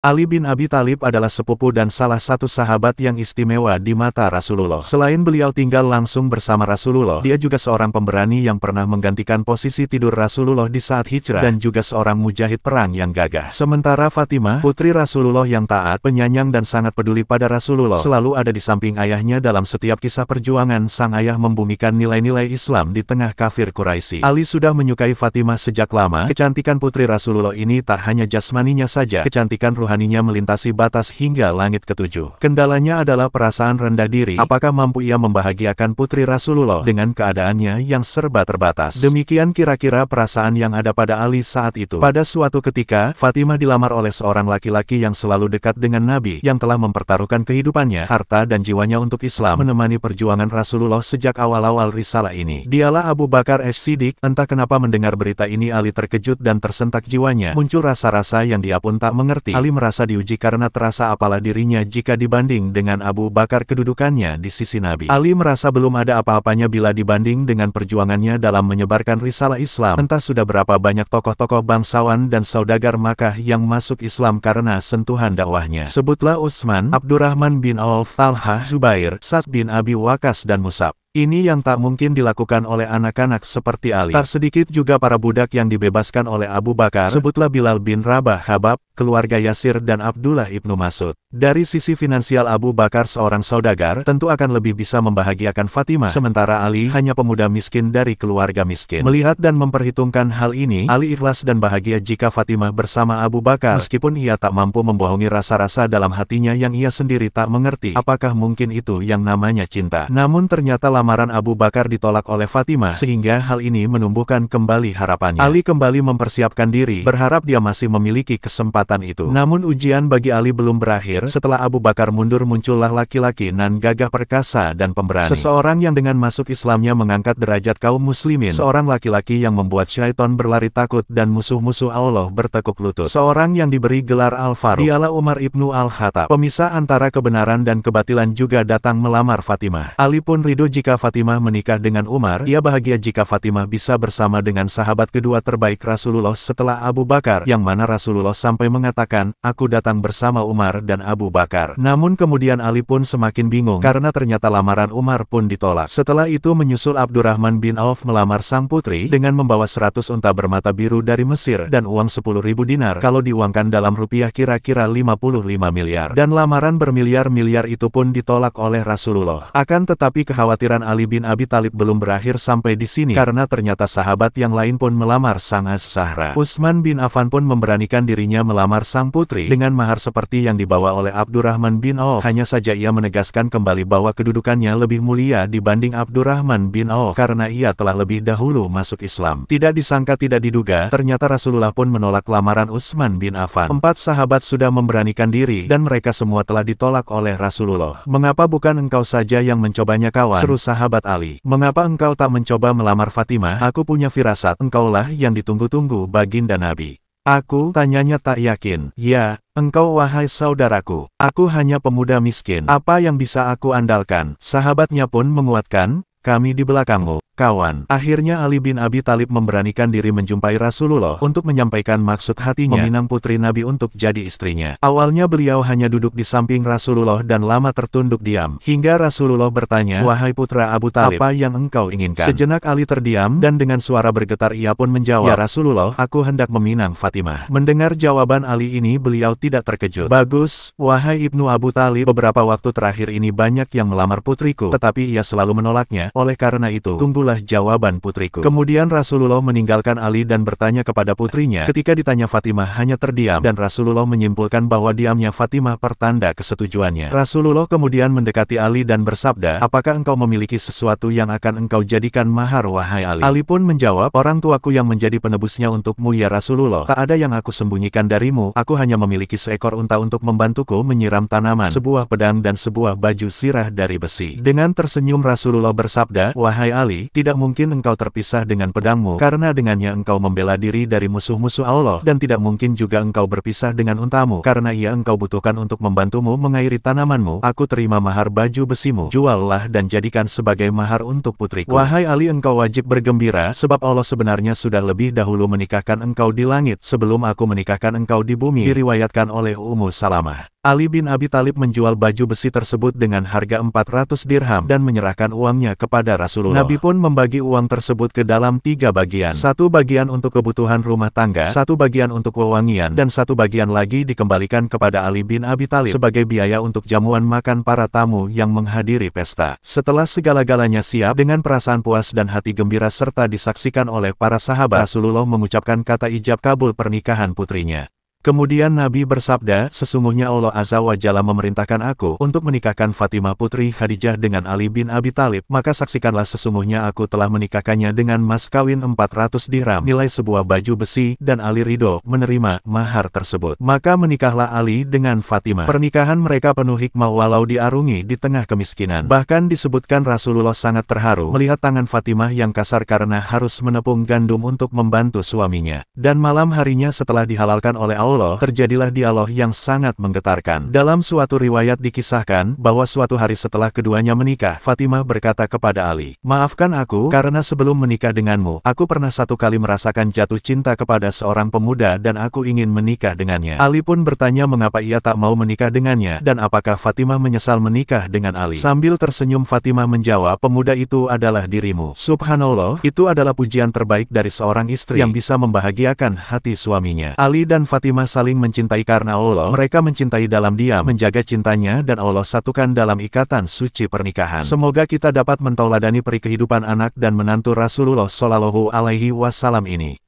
Ali bin Abi Thalib adalah sepupu dan salah satu sahabat yang istimewa di mata Rasulullah. Selain beliau tinggal langsung bersama Rasulullah, dia juga seorang pemberani yang pernah menggantikan posisi tidur Rasulullah di saat hijrah, dan juga seorang mujahid perang yang gagah. Sementara Fatimah, putri Rasulullah yang taat, penyayang dan sangat peduli pada Rasulullah, selalu ada di samping ayahnya dalam setiap kisah perjuangan sang ayah membumikan nilai-nilai Islam di tengah kafir Quraisy. Ali sudah menyukai Fatimah sejak lama. Kecantikan putri Rasulullah ini tak hanya jasmaninya saja, kecantikan rohaninya melintasi batas hingga langit ketujuh. Kendalanya adalah perasaan rendah diri. Apakah mampu ia membahagiakan putri Rasulullah dengan keadaannya yang serba terbatas? Demikian kira-kira perasaan yang ada pada Ali saat itu. Pada suatu ketika, Fatimah dilamar oleh seorang laki-laki yang selalu dekat dengan Nabi, yang telah mempertaruhkan kehidupannya, harta dan jiwanya untuk Islam, menemani perjuangan Rasulullah sejak awal-awal risalah ini. Dialah Abu Bakar As-Siddiq. Entah kenapa mendengar berita ini Ali terkejut dan tersentak jiwanya. Muncul rasa-rasa yang dia pun tak mengerti. Ali merasa diuji karena terasa apalah dirinya jika dibanding dengan Abu Bakar kedudukannya di sisi Nabi. Ali merasa belum ada apa-apanya bila dibanding dengan perjuangannya dalam menyebarkan risalah Islam. Entah sudah berapa banyak tokoh-tokoh bangsawan dan saudagar Makkah yang masuk Islam karena sentuhan dakwahnya. Sebutlah Utsman, Abdurrahman bin Auf, Talhah, Zubair, Sa'd bin Abi Waqqas dan Mus'ab. Ini yang tak mungkin dilakukan oleh anak-anak seperti Ali. Tak sedikit juga para budak yang dibebaskan oleh Abu Bakar. Sebutlah Bilal bin Rabah, Habab, keluarga Yasir dan Abdullah ibnu Mas'ud. Dari sisi finansial Abu Bakar seorang saudagar, tentu akan lebih bisa membahagiakan Fatimah. Sementara Ali hanya pemuda miskin dari keluarga miskin. Melihat dan memperhitungkan hal ini, Ali ikhlas dan bahagia jika Fatimah bersama Abu Bakar. Meskipun ia tak mampu membohongi rasa-rasa dalam hatinya yang ia sendiri tak mengerti. Apakah mungkin itu yang namanya cinta? Namun ternyata lamaran Abu Bakar ditolak oleh Fatimah, sehingga hal ini menumbuhkan kembali harapannya. Ali kembali mempersiapkan diri, berharap dia masih memiliki kesempatan itu. Namun ujian bagi Ali belum berakhir. Setelah Abu Bakar mundur, muncullah laki-laki nan gagah perkasa dan pemberani. Seseorang yang dengan masuk Islamnya mengangkat derajat kaum muslimin. Seorang laki-laki yang membuat syaitan berlari takut dan musuh-musuh Allah bertekuk lutut. Seorang yang diberi gelar Al-Faruq. Dialah Umar ibnu Al-Khattab. Pemisah antara kebenaran dan kebatilan juga datang melamar Fatimah. Ali pun ridho jika Fatimah menikah dengan Umar. Ia bahagia jika Fatimah bisa bersama dengan sahabat kedua terbaik Rasulullah setelah Abu Bakar, yang mana Rasulullah sampai mengatakan, "Aku datang bersama Umar dan Abu Bakar." Namun kemudian Ali pun semakin bingung, karena ternyata lamaran Umar pun ditolak. Setelah itu menyusul Abdurrahman bin Auf melamar sang putri, dengan membawa 100 unta bermata biru dari Mesir, dan uang 10.000 dinar, kalau diuangkan dalam rupiah kira-kira 55 miliar. Dan lamaran bermiliar-miliar itu pun ditolak oleh Rasulullah. Akan tetapi kekhawatiran Ali bin Abi Thalib belum berakhir sampai di sini, karena ternyata sahabat yang lain pun melamar sang Az-Zahra. Utsman bin Affan pun memberanikan dirinya melamar sang putri, dengan mahar seperti yang dibawa oleh Abdurrahman bin Auf. Hanya saja ia menegaskan kembali bahwa kedudukannya lebih mulia dibanding Abdurrahman bin Auf, karena ia telah lebih dahulu masuk Islam. Tidak disangka tidak diduga, ternyata Rasulullah pun menolak lamaran Utsman bin Affan. 4 sahabat sudah memberanikan diri, dan mereka semua telah ditolak oleh Rasulullah. "Mengapa bukan engkau saja yang mencobanya, kawan?" seru sahabat Ali. "Mengapa engkau tak mencoba melamar Fatimah? Aku punya firasat, engkaulah yang ditunggu-tunggu baginda Nabi." "Aku?" tanyanya tak yakin. "Ya, engkau wahai saudaraku. Aku hanya pemuda miskin. Apa yang bisa aku andalkan?" Sahabatnya pun menguatkan, "Kami di belakangmu, kawan." Akhirnya Ali bin Abi Thalib memberanikan diri menjumpai Rasulullah untuk menyampaikan maksud hatinya, meminang putri Nabi untuk jadi istrinya. Awalnya beliau hanya duduk di samping Rasulullah dan lama tertunduk diam, hingga Rasulullah bertanya, "Wahai putra Abu Thalib, apa yang engkau inginkan?" Sejenak Ali terdiam, dan dengan suara bergetar ia pun menjawab, "Ya Rasulullah, aku hendak meminang Fatimah." Mendengar jawaban Ali ini, beliau tidak terkejut. "Bagus, wahai Ibnu Abu Thalib, beberapa waktu terakhir ini banyak yang melamar putriku, tetapi ia selalu menolaknya. Oleh karena itu, tunggulah jawaban putriku." Kemudian Rasulullah meninggalkan Ali dan bertanya kepada putrinya. Ketika ditanya, Fatimah hanya terdiam, dan Rasulullah menyimpulkan bahwa diamnya Fatimah pertanda kesetujuannya. Rasulullah kemudian mendekati Ali dan bersabda, "Apakah engkau memiliki sesuatu yang akan engkau jadikan mahar, wahai Ali?" Ali pun menjawab, "Orang tuaku yang menjadi penebusnya untukmu ya Rasulullah. Tak ada yang aku sembunyikan darimu. Aku hanya memiliki seekor unta untuk membantuku menyiram tanaman, sebuah pedang dan sebuah baju sirah dari besi." Dengan tersenyum Rasulullah bersabda, bersabda, "Wahai Ali, tidak mungkin engkau terpisah dengan pedangmu, karena dengannya engkau membela diri dari musuh-musuh Allah, dan tidak mungkin juga engkau berpisah dengan untamu, karena ia engkau butuhkan untuk membantumu mengairi tanamanmu. Aku terima mahar baju besimu, juallah dan jadikan sebagai mahar untuk putriku." Wahai Ali, engkau wajib bergembira, sebab Allah sebenarnya sudah lebih dahulu menikahkan engkau di langit, sebelum aku menikahkan engkau di bumi, diriwayatkan oleh Ummu Salamah. Ali bin Abi Thalib menjual baju besi tersebut dengan harga 400 dirham dan menyerahkan uangnya kepada Rasulullah. Nabi pun membagi uang tersebut ke dalam 3 bagian. 1 bagian untuk kebutuhan rumah tangga, 1 bagian untuk wewangian, dan 1 bagian lagi dikembalikan kepada Ali bin Abi Thalib sebagai biaya untuk jamuan makan para tamu yang menghadiri pesta. Setelah segala-galanya siap, dengan perasaan puas dan hati gembira serta disaksikan oleh para sahabat, Rasulullah mengucapkan kata ijab kabul pernikahan putrinya. Kemudian Nabi bersabda, "Sesungguhnya Allah Azza wa Jalla memerintahkan aku untuk menikahkan Fatimah putri Khadijah dengan Ali bin Abi Thalib, maka saksikanlah sesungguhnya aku telah menikahkannya dengan mas kawin 400 dirham, nilai sebuah baju besi, dan Ali ridho menerima mahar tersebut. Maka menikahlah Ali dengan Fatimah. Pernikahan mereka penuh hikmah walau diarungi di tengah kemiskinan. Bahkan disebutkan Rasulullah sangat terharu melihat tangan Fatimah yang kasar karena harus menepung gandum untuk membantu suaminya. Dan malam harinya setelah dihalalkan oleh Allah, terjadilah dialog yang sangat menggetarkan. Dalam suatu riwayat dikisahkan bahwa suatu hari setelah keduanya menikah, Fatimah berkata kepada Ali, "Maafkan aku, karena sebelum menikah denganmu, aku pernah 1 kali merasakan jatuh cinta kepada seorang pemuda dan aku ingin menikah dengannya." Ali pun bertanya mengapa ia tak mau menikah dengannya, dan apakah Fatimah menyesal menikah dengan Ali. Sambil tersenyum Fatimah menjawab, "Pemuda itu adalah dirimu." Subhanallah, itu adalah pujian terbaik dari seorang istri yang bisa membahagiakan hati suaminya. Ali dan Fatimah saling mencintai karena Allah. Mereka mencintai dalam diam, menjaga cintanya, dan Allah satukan dalam ikatan suci pernikahan. Semoga kita dapat mentauladani peri kehidupan anak dan menantu Rasulullah Shallallahu Alaihi Wasallam ini.